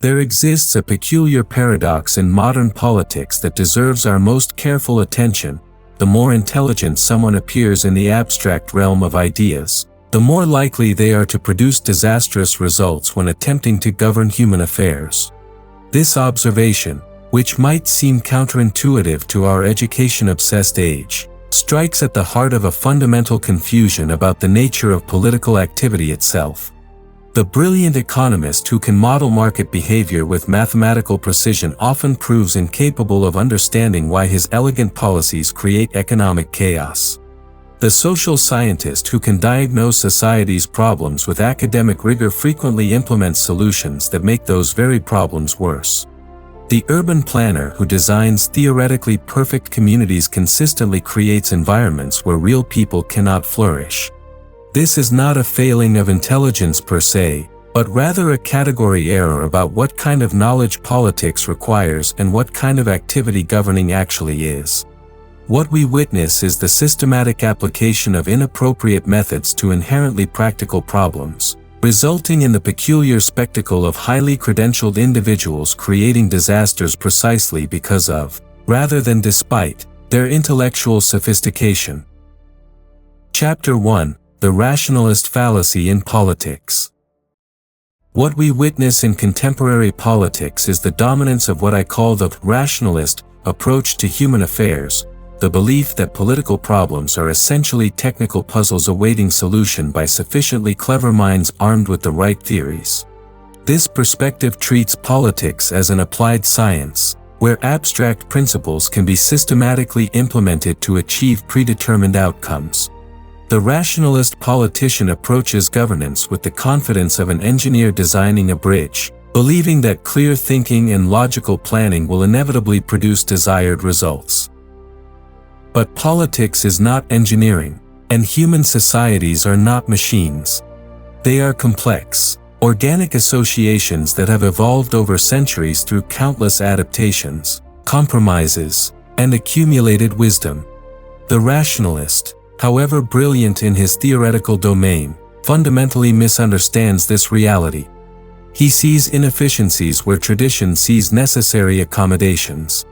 There exists a peculiar paradox in modern politics that deserves our most careful attention. The more intelligent someone appears in the abstract realm of ideas, the more likely they are to produce disastrous results when attempting to govern human affairs. This observation, which might seem counterintuitive to our education-obsessed age, strikes at the heart of a fundamental confusion about the nature of political activity itself. The brilliant economist who can model market behavior with mathematical precision often proves incapable of understanding why his elegant policies create economic chaos. The social scientist who can diagnose society's problems with academic rigor frequently implements solutions that make those very problems worse. The urban planner who designs theoretically perfect communities consistently creates environments where real people cannot flourish. This is not a failing of intelligence per se, but rather a category error about what kind of knowledge politics requires and what kind of activity governing actually is. What we witness is the systematic application of inappropriate methods to inherently practical problems, resulting in the peculiar spectacle of highly credentialed individuals creating disasters precisely because of, rather than despite, their intellectual sophistication. Chapter 1: The Rationalist Fallacy in Politics. What we witness in contemporary politics is the dominance of what I call the rationalist approach to human affairs, the belief that political problems are essentially technical puzzles awaiting solution by sufficiently clever minds armed with the right theories. This perspective treats politics as an applied science, where abstract principles can be systematically implemented to achieve predetermined outcomes. The rationalist politician approaches governance with the confidence of an engineer designing a bridge, believing that clear thinking and logical planning will inevitably produce desired results. But politics is not engineering, and human societies are not machines. They are complex, organic associations that have evolved over centuries through countless adaptations, compromises, and accumulated wisdom. The rationalist, however brilliant in his theoretical domain, fundamentally misunderstands this reality. He sees inefficiencies where tradition sees necessary accommodations.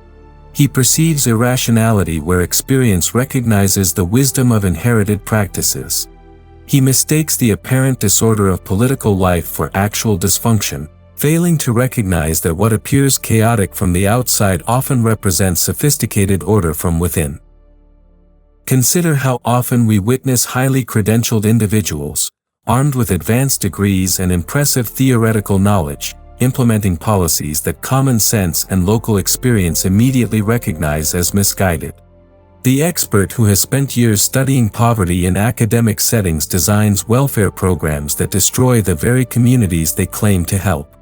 He perceives irrationality where experience recognizes the wisdom of inherited practices. He mistakes the apparent disorder of political life for actual dysfunction, failing to recognize that what appears chaotic from the outside often represents sophisticated order from within. Consider how often we witness highly credentialed individuals, armed with advanced degrees and impressive theoretical knowledge, implementing policies that common sense and local experience immediately recognize as misguided. The expert who has spent years studying poverty in academic settings designs welfare programs that destroy the very communities they claim to help.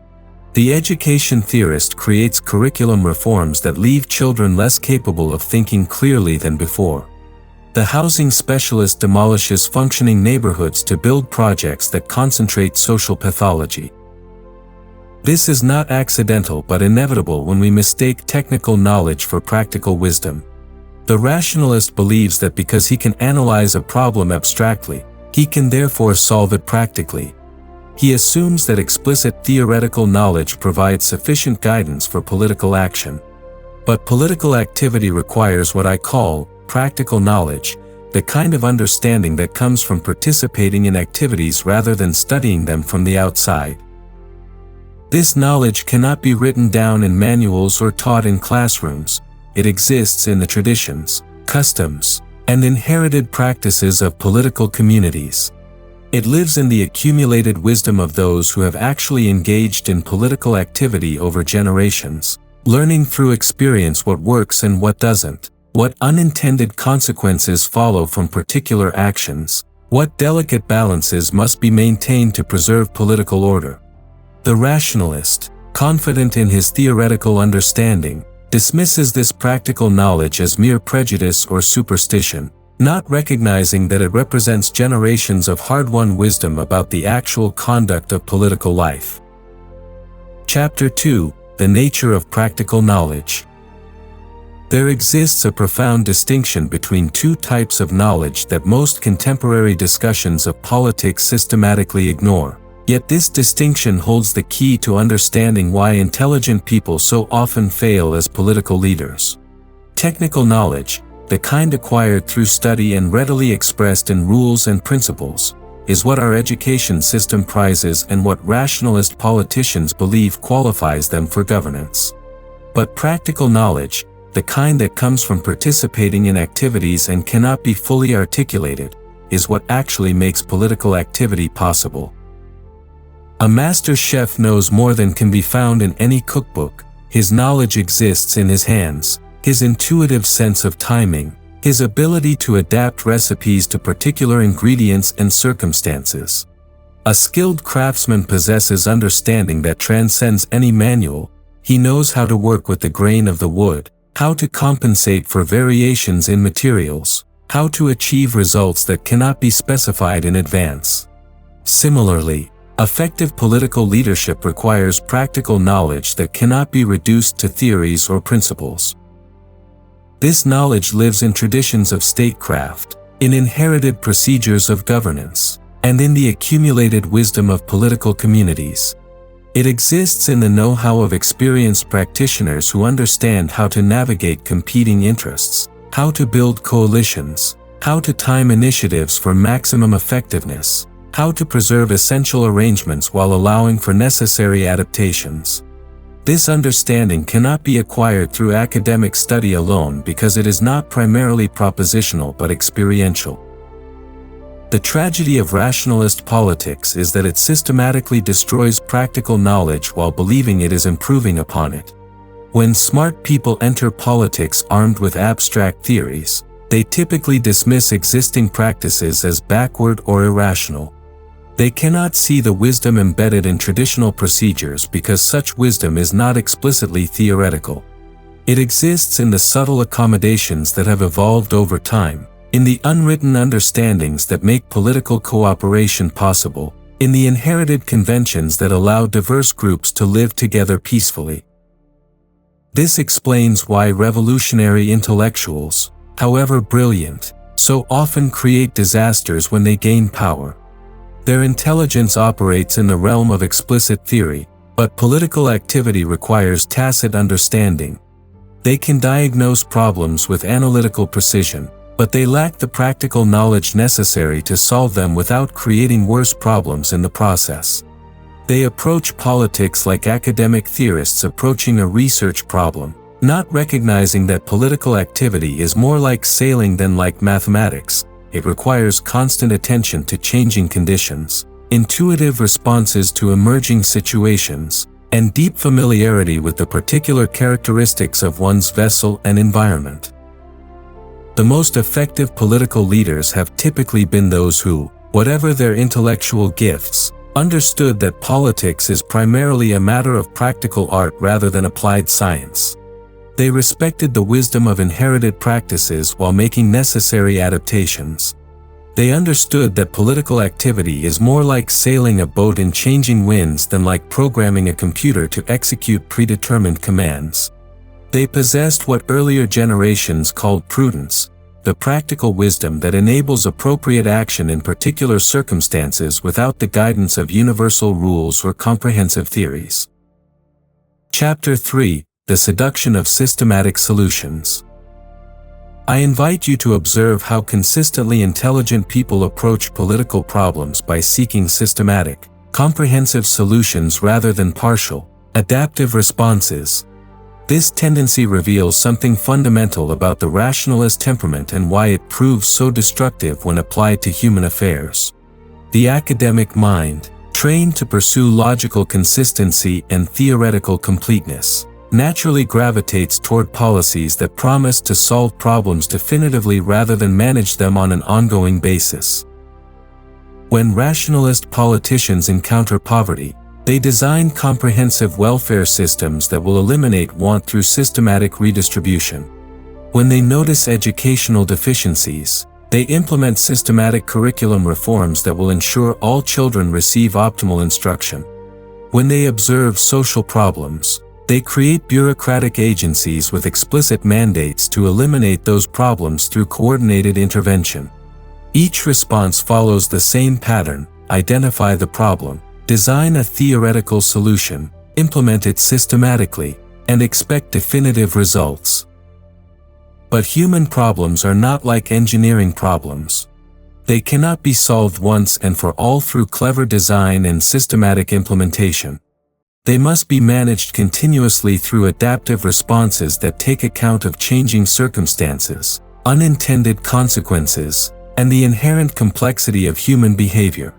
The education theorist creates curriculum reforms that leave children less capable of thinking clearly than before. The housing specialist demolishes functioning neighborhoods to build projects that concentrate social pathology. This is not accidental but inevitable when we mistake technical knowledge for practical wisdom. The rationalist believes that because he can analyze a problem abstractly, he can therefore solve it practically. He assumes that explicit theoretical knowledge provides sufficient guidance for political action. But political activity requires what I call practical knowledge, the kind of understanding that comes from participating in activities rather than studying them from the outside. This knowledge cannot be written down in manuals or taught in classrooms. It exists in the traditions, customs, and inherited practices of political communities. It lives in the accumulated wisdom of those who have actually engaged in political activity over generations, learning through experience what works and what doesn't, what unintended consequences follow from particular actions, what delicate balances must be maintained to preserve political order. The rationalist, confident in his theoretical understanding, dismisses this practical knowledge as mere prejudice or superstition, not recognizing that it represents generations of hard-won wisdom about the actual conduct of political life. Chapter 2: The Nature of Practical Knowledge. There exists a profound distinction between two types of knowledge that most contemporary discussions of politics systematically ignore: Yet this distinction holds the key to understanding why intelligent people so often fail as political leaders. Technical knowledge, the kind acquired through study and readily expressed in rules and principles, is what our education system prizes and what rationalist politicians believe qualifies them for governance. But practical knowledge, the kind that comes from participating in activities and cannot be fully articulated, is what actually makes political activity possible. A master chef knows more than can be found in any cookbook. His knowledge exists in his hands, his intuitive sense of timing, his ability to adapt recipes to particular ingredients and circumstances. A skilled craftsman possesses understanding that transcends any manual. He knows how to work with the grain of the wood, how to compensate for variations in materials, how to achieve results that cannot be specified in advance. Similarly, effective political leadership requires practical knowledge that cannot be reduced to theories or principles. This knowledge lives in traditions of statecraft, in inherited procedures of governance, and in the accumulated wisdom of political communities. It exists in the know-how of experienced practitioners who understand how to navigate competing interests, how to build coalitions, how to time initiatives for maximum effectiveness, how to preserve essential arrangements while allowing for necessary adaptations. This understanding cannot be acquired through academic study alone because it is not primarily propositional but experiential. The tragedy of rationalist politics is that it systematically destroys practical knowledge while believing it is improving upon it. When smart people enter politics armed with abstract theories, they typically dismiss existing practices as backward or irrational. They cannot see the wisdom embedded in traditional procedures because such wisdom is not explicitly theoretical. It exists in the subtle accommodations that have evolved over time, in the unwritten understandings that make political cooperation possible, in the inherited conventions that allow diverse groups to live together peacefully. This explains why revolutionary intellectuals, however brilliant, so often create disasters when they gain power. Their intelligence operates in the realm of explicit theory, but political activity requires tacit understanding. They can diagnose problems with analytical precision, but they lack the practical knowledge necessary to solve them without creating worse problems in the process. They approach politics like academic theorists approaching a research problem, not recognizing that political activity is more like sailing than like mathematics. It requires constant attention to changing conditions, intuitive responses to emerging situations, and deep familiarity with the particular characteristics of one's vessel and environment. The most effective political leaders have typically been those who, whatever their intellectual gifts, understood that politics is primarily a matter of practical art rather than applied science. They respected the wisdom of inherited practices while making necessary adaptations. They understood that political activity is more like sailing a boat in changing winds than like programming a computer to execute predetermined commands. They possessed what earlier generations called prudence, the practical wisdom that enables appropriate action in particular circumstances without the guidance of universal rules or comprehensive theories. Chapter 3: The Seduction of Systematic Solutions. I invite you to observe how consistently intelligent people approach political problems by seeking systematic, comprehensive solutions rather than partial, adaptive responses. This tendency reveals something fundamental about the rationalist temperament and why it proves so destructive when applied to human affairs. The academic mind, trained to pursue logical consistency and theoretical completeness, naturally gravitates toward policies that promise to solve problems definitively rather than manage them on an ongoing basis. When rationalist politicians encounter poverty, they design comprehensive welfare systems that will eliminate want through systematic redistribution. When they notice educational deficiencies, they implement systematic curriculum reforms that will ensure all children receive optimal instruction. When they observe social problems, they create bureaucratic agencies with explicit mandates to eliminate those problems through coordinated intervention. Each response follows the same pattern: identify the problem, Design a theoretical solution, implement it systematically, and expect definitive results. But human problems are not like engineering problems. They cannot be solved once and for all through clever design and systematic implementation. They must be managed continuously through adaptive responses that take account of changing circumstances, unintended consequences, and the inherent complexity of human behavior.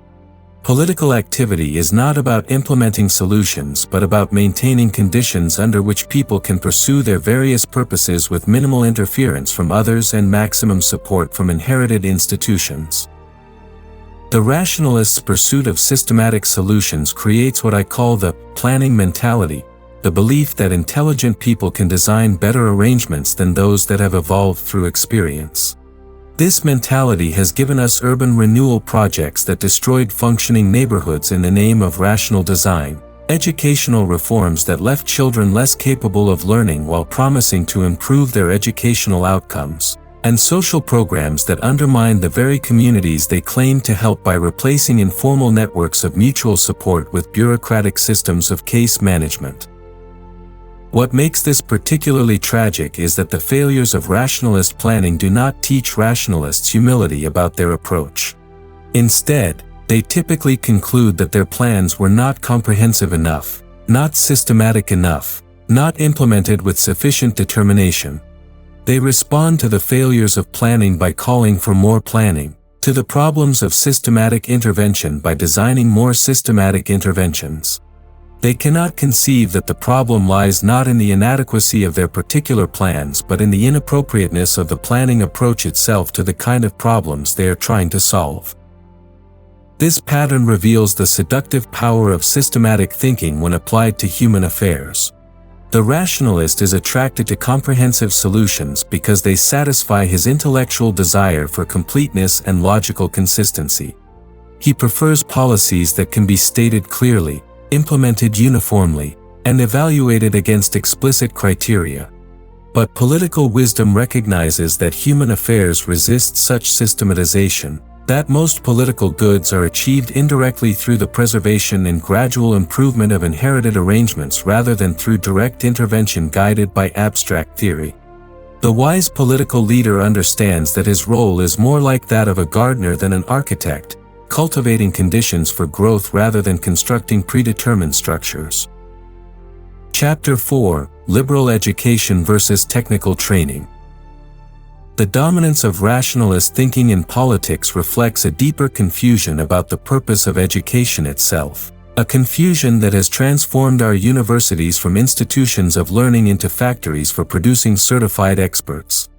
Political activity is not about implementing solutions but about maintaining conditions under which people can pursue their various purposes with minimal interference from others and maximum support from inherited institutions. The rationalist's pursuit of systematic solutions creates what I call the planning mentality, the belief that intelligent people can design better arrangements than those that have evolved through experience. This mentality has given us urban renewal projects that destroyed functioning neighborhoods in the name of rational design, educational reforms that left children less capable of learning while promising to improve their educational outcomes, and social programs that undermine the very communities they claim to help by replacing informal networks of mutual support with bureaucratic systems of case management. What makes this particularly tragic is that the failures of rationalist planning do not teach rationalists humility about their approach. Instead, they typically conclude that their plans were not comprehensive enough, not systematic enough, not implemented with sufficient determination. They respond to the failures of planning by calling for more planning, to the problems of systematic intervention by designing more systematic interventions. They cannot conceive that the problem lies not in the inadequacy of their particular plans but in the inappropriateness of the planning approach itself to the kind of problems they are trying to solve. This pattern reveals the seductive power of systematic thinking when applied to human affairs. The rationalist is attracted to comprehensive solutions because they satisfy his intellectual desire for completeness and logical consistency. He prefers policies that can be stated clearly, implemented uniformly, and evaluated against explicit criteria. But political wisdom recognizes that human affairs resist such systematization, that most political goods are achieved indirectly through the preservation and gradual improvement of inherited arrangements rather than through direct intervention guided by abstract theory. The wise political leader understands that his role is more like that of a gardener than an architect, cultivating conditions for growth rather than constructing predetermined structures. Chapter 4: Liberal Education versus Technical Training. The dominance of rationalist thinking in politics reflects a deeper confusion about the purpose of education itself, a confusion that has transformed our universities from institutions of learning into factories for producing certified experts.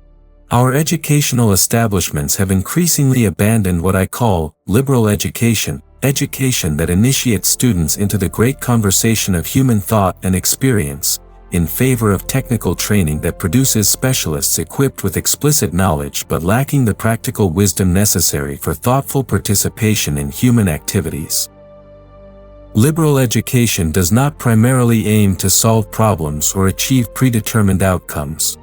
Our educational establishments have increasingly abandoned what I call liberal education, education that initiates students into the great conversation of human thought and experience, in favor of technical training that produces specialists equipped with explicit knowledge but lacking the practical wisdom necessary for thoughtful participation in human activities. Liberal education does not primarily aim to solve problems or achieve predetermined outcomes.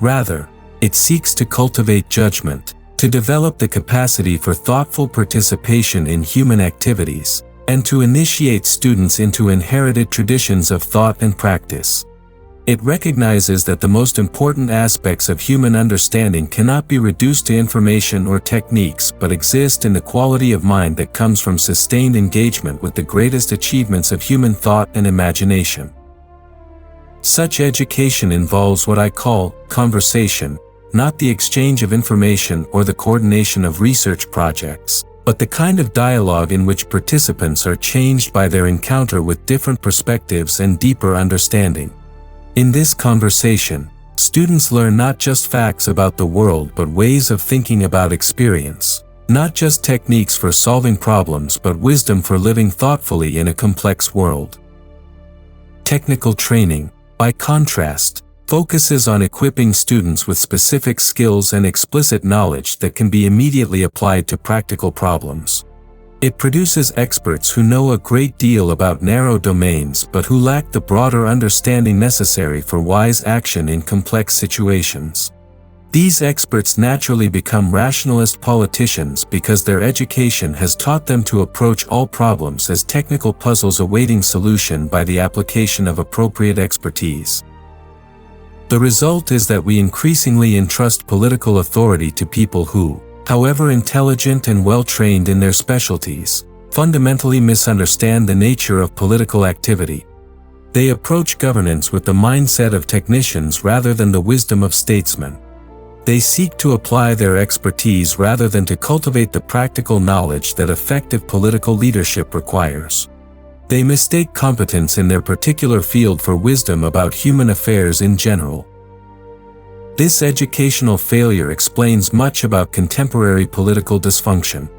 Rather, it seeks to cultivate judgment, to develop the capacity for thoughtful participation in human activities, and to initiate students into inherited traditions of thought and practice. It recognizes that the most important aspects of human understanding cannot be reduced to information or techniques but exist in the quality of mind that comes from sustained engagement with the greatest achievements of human thought and imagination. Such education involves what I call conversation, not the exchange of information or the coordination of research projects, but the kind of dialogue in which participants are changed by their encounter with different perspectives and deeper understanding. In this conversation, students learn not just facts about the world but ways of thinking about experience, not just techniques for solving problems but wisdom for living thoughtfully in a complex world. Technical training, by contrast, focuses on equipping students with specific skills and explicit knowledge that can be immediately applied to practical problems. It produces experts who know a great deal about narrow domains but who lack the broader understanding necessary for wise action in complex situations. These experts naturally become rationalist politicians because their education has taught them to approach all problems as technical puzzles awaiting solution by the application of appropriate expertise. The result is that we increasingly entrust political authority to people who, however intelligent and well-trained in their specialties, fundamentally misunderstand the nature of political activity. They approach governance with the mindset of technicians rather than the wisdom of statesmen. They seek to apply their expertise rather than to cultivate the practical knowledge that effective political leadership requires. They mistake competence in their particular field for wisdom about human affairs in general. This educational failure explains much about contemporary political dysfunction.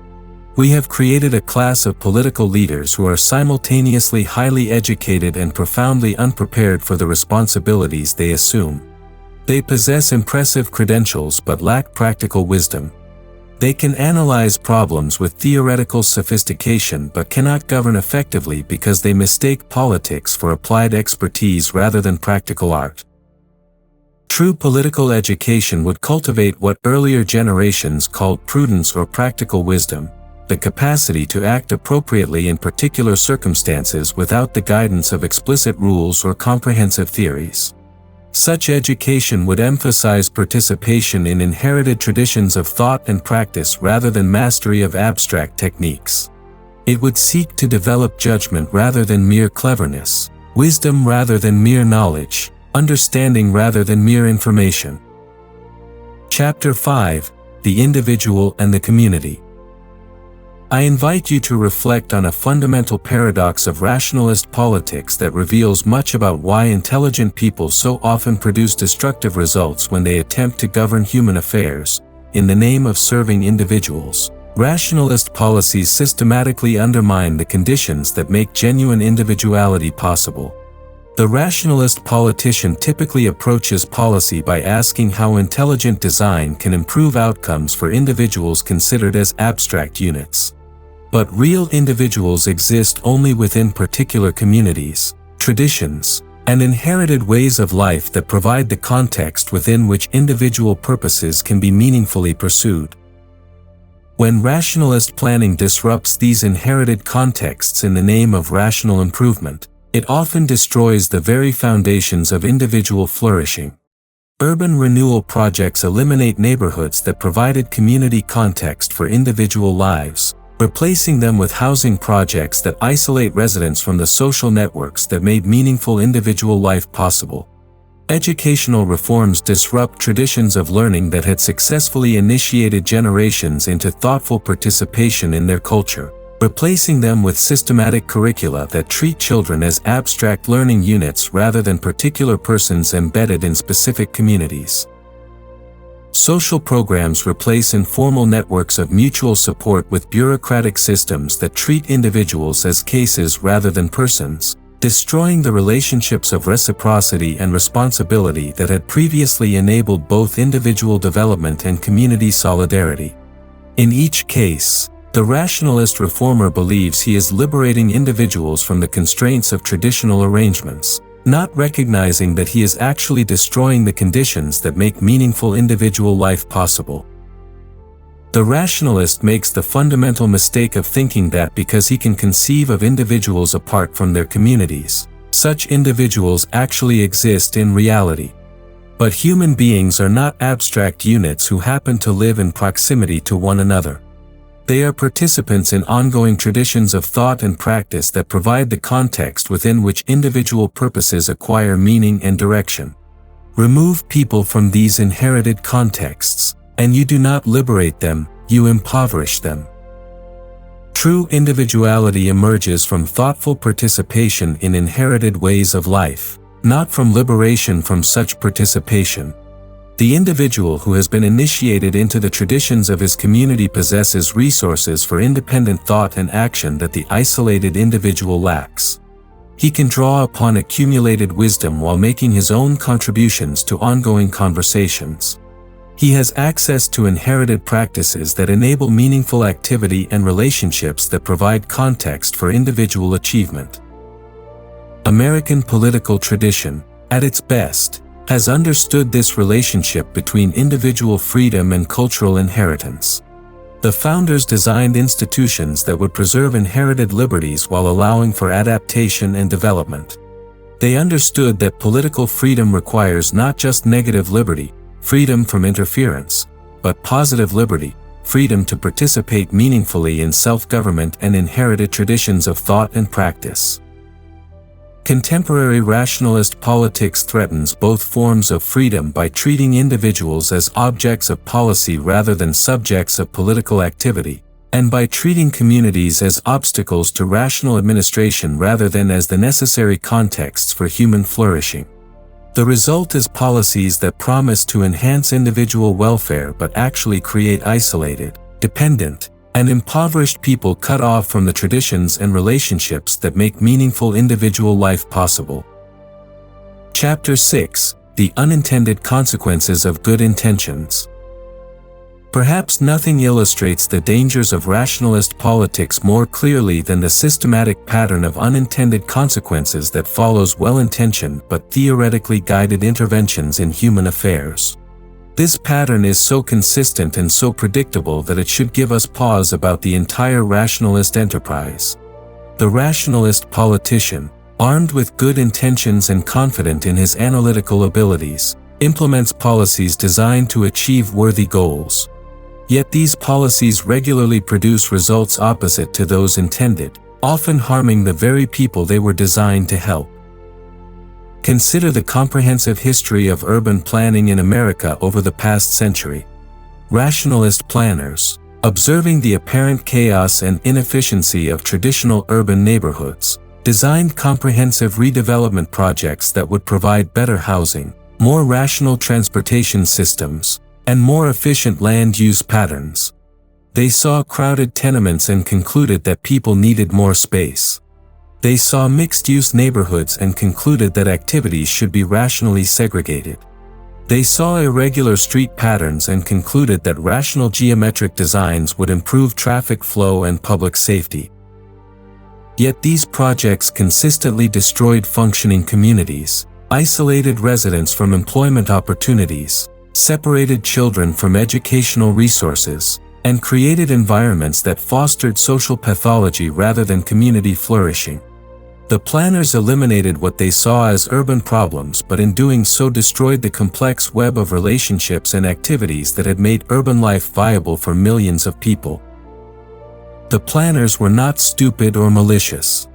We have created a class of political leaders who are simultaneously highly educated and profoundly unprepared for the responsibilities they assume. They possess impressive credentials but lack practical wisdom. They can analyze problems with theoretical sophistication but cannot govern effectively because they mistake politics for applied expertise rather than practical art. True political education would cultivate what earlier generations called prudence or practical wisdom, the capacity to act appropriately in particular circumstances without the guidance of explicit rules or comprehensive theories. Such education would emphasize participation in inherited traditions of thought and practice rather than mastery of abstract techniques. It would seek to develop judgment rather than mere cleverness, wisdom rather than mere knowledge, understanding rather than mere information. Chapter 5: The Individual and the Community. I invite you to reflect on a fundamental paradox of rationalist politics that reveals much about why intelligent people so often produce destructive results when they attempt to govern human affairs. In the name of serving individuals, rationalist policies systematically undermine the conditions that make genuine individuality possible. The rationalist politician typically approaches policy by asking how intelligent design can improve outcomes for individuals considered as abstract units. But real individuals exist only within particular communities, traditions, and inherited ways of life that provide the context within which individual purposes can be meaningfully pursued. When rationalist planning disrupts these inherited contexts in the name of rational improvement, it often destroys the very foundations of individual flourishing. Urban renewal projects eliminate neighborhoods that provided community context for individual lives, replacing them with housing projects that isolate residents from the social networks that made meaningful individual life possible. Educational reforms disrupt traditions of learning that had successfully initiated generations into thoughtful participation in their culture, replacing them with systematic curricula that treat children as abstract learning units rather than particular persons embedded in specific communities. Social programs replace informal networks of mutual support with bureaucratic systems that treat individuals as cases rather than persons, destroying the relationships of reciprocity and responsibility that had previously enabled both individual development and community solidarity. In each case, the rationalist reformer believes he is liberating individuals from the constraints of traditional arrangements, not recognizing that he is actually destroying the conditions that make meaningful individual life possible. The rationalist makes the fundamental mistake of thinking that because he can conceive of individuals apart from their communities, such individuals actually exist in reality. But human beings are not abstract units who happen to live in proximity to one another. They are participants in ongoing traditions of thought and practice that provide the context within which individual purposes acquire meaning and direction. Remove people from these inherited contexts, and you do not liberate them, you impoverish them. True individuality emerges from thoughtful participation in inherited ways of life, not from liberation from such participation. The individual who has been initiated into the traditions of his community possesses resources for independent thought and action that the isolated individual lacks. He can draw upon accumulated wisdom while making his own contributions to ongoing conversations. He has access to inherited practices that enable meaningful activity and relationships that provide context for individual achievement. American political tradition, at its best, has understood this relationship between individual freedom and cultural inheritance. The founders designed institutions that would preserve inherited liberties while allowing for adaptation and development. They understood that political freedom requires not just negative liberty, freedom from interference, but positive liberty, freedom to participate meaningfully in self-government and inherited traditions of thought and practice. Contemporary rationalist politics threatens both forms of freedom by treating individuals as objects of policy rather than subjects of political activity, and by treating communities as obstacles to rational administration rather than as the necessary contexts for human flourishing. The result is policies that promise to enhance individual welfare but actually create isolated, dependent, and impoverished people cut off from the traditions and relationships that make meaningful individual life possible. Chapter 6: The Unintended Consequences of Good Intentions. Perhaps nothing illustrates the dangers of rationalist politics more clearly than the systematic pattern of unintended consequences that follows well-intentioned but theoretically guided interventions in human affairs. This pattern is so consistent and so predictable that it should give us pause about the entire rationalist enterprise. The rationalist politician, armed with good intentions and confident in his analytical abilities, implements policies designed to achieve worthy goals. Yet these policies regularly produce results opposite to those intended, often harming the very people they were designed to help. Consider the comprehensive history of urban planning in America over the past century. Rationalist planners, observing the apparent chaos and inefficiency of traditional urban neighborhoods, designed comprehensive redevelopment projects that would provide better housing, more rational transportation systems, and more efficient land use patterns. They saw crowded tenements and concluded that people needed more space. They saw mixed-use neighborhoods and concluded that activities should be rationally segregated. They saw irregular street patterns and concluded that rational geometric designs would improve traffic flow and public safety. Yet these projects consistently destroyed functioning communities, isolated residents from employment opportunities, separated children from educational resources, and created environments that fostered social pathology rather than community flourishing. The planners eliminated what they saw as urban problems, but in doing so destroyed the complex web of relationships and activities that had made urban life viable for millions of people. The planners were not stupid or malicious.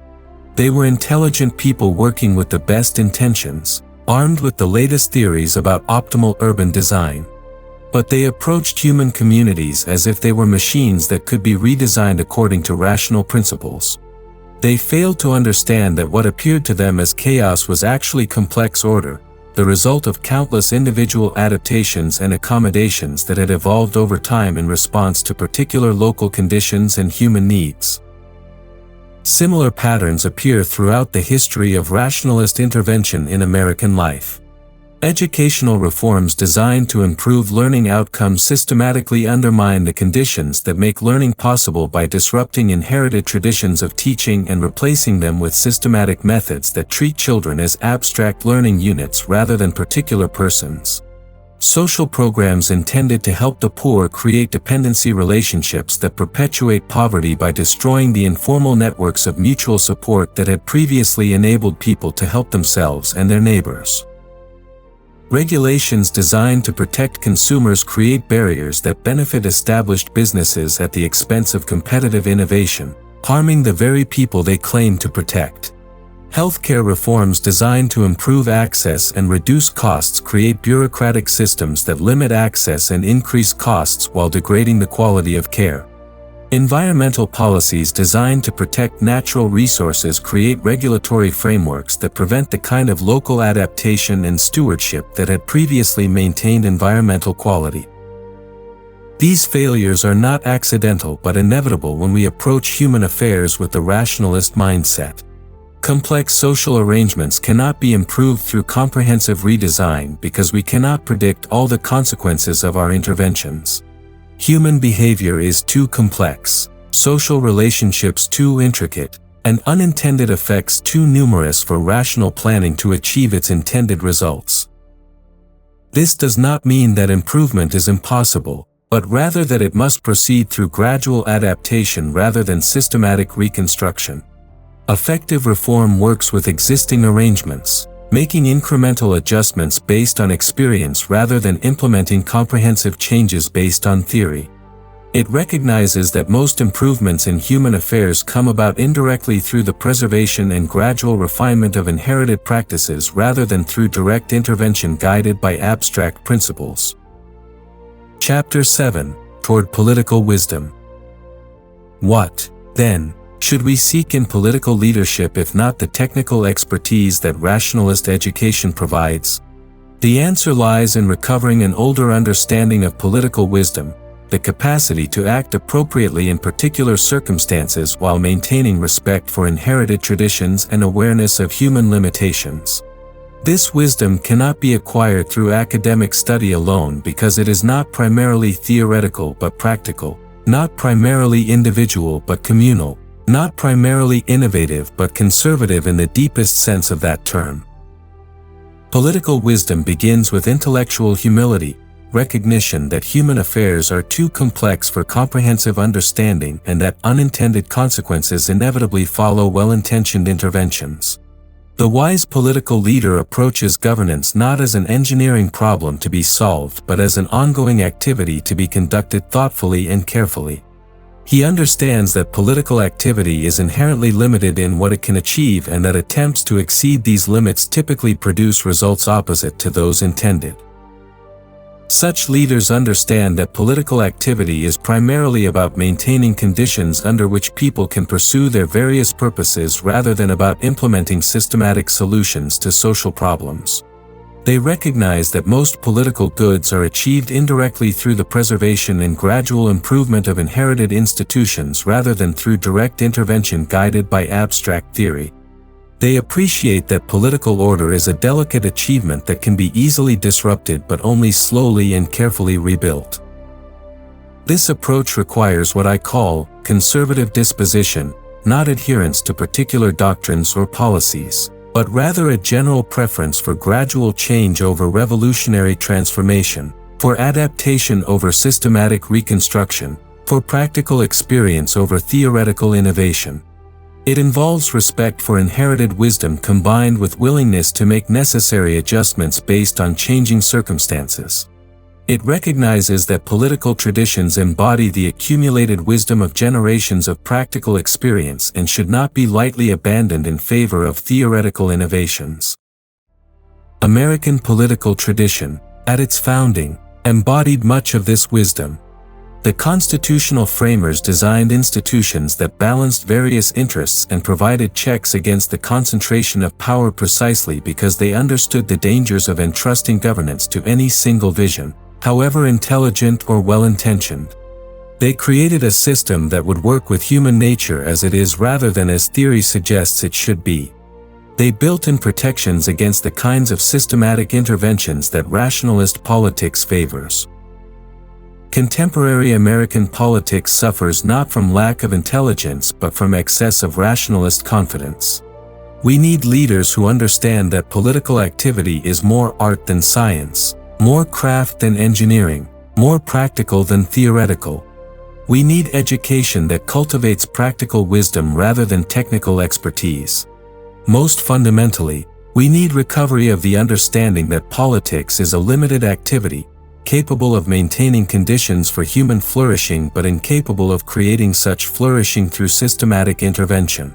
They were intelligent people working with the best intentions, armed with the latest theories about optimal urban design. But they approached human communities as if they were machines that could be redesigned according to rational principles. They failed to understand that what appeared to them as chaos was actually complex order, the result of countless individual adaptations and accommodations that had evolved over time in response to particular local conditions and human needs. Similar patterns appear throughout the history of rationalist intervention in American life. Educational reforms designed to improve learning outcomes systematically undermine the conditions that make learning possible by disrupting inherited traditions of teaching and replacing them with systematic methods that treat children as abstract learning units rather than particular persons. Social programs intended to help the poor create dependency relationships that perpetuate poverty by destroying the informal networks of mutual support that had previously enabled people to help themselves and their neighbors. Regulations designed to protect consumers create barriers that benefit established businesses at the expense of competitive innovation, harming the very people they claim to protect. Healthcare reforms designed to improve access and reduce costs create bureaucratic systems that limit access and increase costs while degrading the quality of care. Environmental policies designed to protect natural resources create regulatory frameworks that prevent the kind of local adaptation and stewardship that had previously maintained environmental quality. These failures are not accidental but inevitable when we approach human affairs with the rationalist mindset. Complex social arrangements cannot be improved through comprehensive redesign because we cannot predict all the consequences of our interventions. Human behavior is too complex, social relationships too intricate, and unintended effects too numerous for rational planning to achieve its intended results. This does not mean that improvement is impossible, but rather that it must proceed through gradual adaptation rather than systematic reconstruction. Effective reform works with existing arrangements, making incremental adjustments based on experience rather than implementing comprehensive changes based on theory. It recognizes that most improvements in human affairs come about indirectly through the preservation and gradual refinement of inherited practices rather than through direct intervention guided by abstract principles. Chapter 7. Toward Political Wisdom. What, then, should we seek in political leadership if not the technical expertise that rationalist education provides? The answer lies in recovering an older understanding of political wisdom, the capacity to act appropriately in particular circumstances while maintaining respect for inherited traditions and awareness of human limitations. This wisdom cannot be acquired through academic study alone because it is not primarily theoretical but practical, not primarily individual but communal, not primarily innovative but conservative in the deepest sense of that term. Political wisdom begins with intellectual humility, recognition that human affairs are too complex for comprehensive understanding and that unintended consequences inevitably follow well-intentioned interventions. The wise political leader approaches governance not as an engineering problem to be solved but as an ongoing activity to be conducted thoughtfully and carefully. He understands that political activity is inherently limited in what it can achieve and that attempts to exceed these limits typically produce results opposite to those intended. Such leaders understand that political activity is primarily about maintaining conditions under which people can pursue their various purposes rather than about implementing systematic solutions to social problems. They recognize that most political goods are achieved indirectly through the preservation and gradual improvement of inherited institutions rather than through direct intervention guided by abstract theory. They appreciate that political order is a delicate achievement that can be easily disrupted but only slowly and carefully rebuilt. This approach requires what I call conservative disposition, not adherence to particular doctrines or policies, but rather a general preference for gradual change over revolutionary transformation, for adaptation over systematic reconstruction, for practical experience over theoretical innovation. It involves respect for inherited wisdom combined with willingness to make necessary adjustments based on changing circumstances. It recognizes that political traditions embody the accumulated wisdom of generations of practical experience and should not be lightly abandoned in favor of theoretical innovations. American political tradition, at its founding, embodied much of this wisdom. The constitutional framers designed institutions that balanced various interests and provided checks against the concentration of power precisely because they understood the dangers of entrusting governance to any single vision, however intelligent or well-intentioned. They created a system that would work with human nature as it is rather than as theory suggests it should be. They built in protections against the kinds of systematic interventions that rationalist politics favors. Contemporary American politics suffers not from lack of intelligence but from excess of rationalist confidence. We need leaders who understand that political activity is more art than science, more craft than engineering, more practical than theoretical. We need education that cultivates practical wisdom rather than technical expertise. Most fundamentally, we need recovery of the understanding that politics is a limited activity, capable of maintaining conditions for human flourishing but incapable of creating such flourishing through systematic intervention.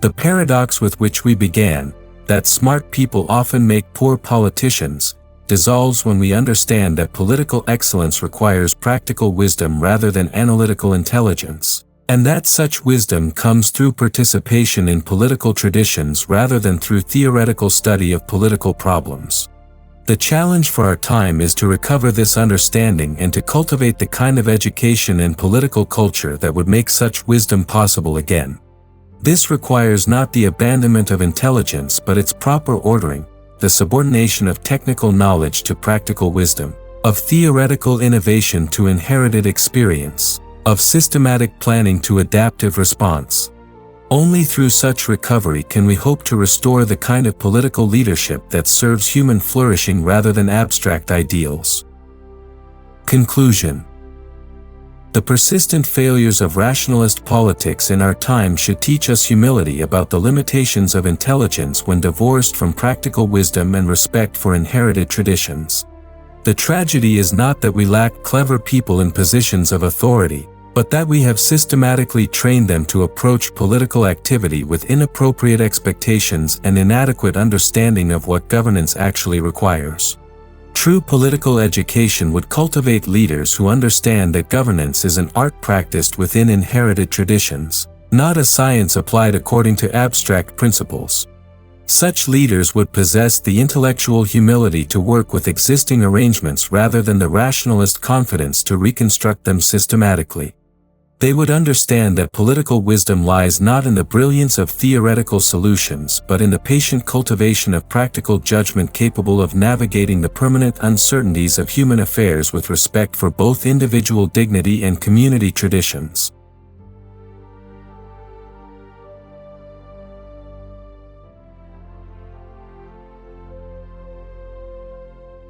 The paradox with which we began, that smart people often make poor politicians, dissolves when we understand that political excellence requires practical wisdom rather than analytical intelligence, and that such wisdom comes through participation in political traditions rather than through theoretical study of political problems. The challenge for our time is to recover this understanding and to cultivate the kind of education and political culture that would make such wisdom possible again. This requires not the abandonment of intelligence but its proper ordering, the subordination of technical knowledge to practical wisdom, of theoretical innovation to inherited experience, of systematic planning to adaptive response. Only through such recovery can we hope to restore the kind of political leadership that serves human flourishing rather than abstract ideals. Conclusion. The persistent failures of rationalist politics in our time should teach us humility about the limitations of intelligence when divorced from practical wisdom and respect for inherited traditions. The tragedy is not that we lack clever people in positions of authority, but that we have systematically trained them to approach political activity with inappropriate expectations and inadequate understanding of what governance actually requires. True political education would cultivate leaders who understand that governance is an art practiced within inherited traditions, not a science applied according to abstract principles. Such leaders would possess the intellectual humility to work with existing arrangements rather than the rationalist confidence to reconstruct them systematically. They would understand that political wisdom lies not in the brilliance of theoretical solutions but in the patient cultivation of practical judgment capable of navigating the permanent uncertainties of human affairs with respect for both individual dignity and community traditions.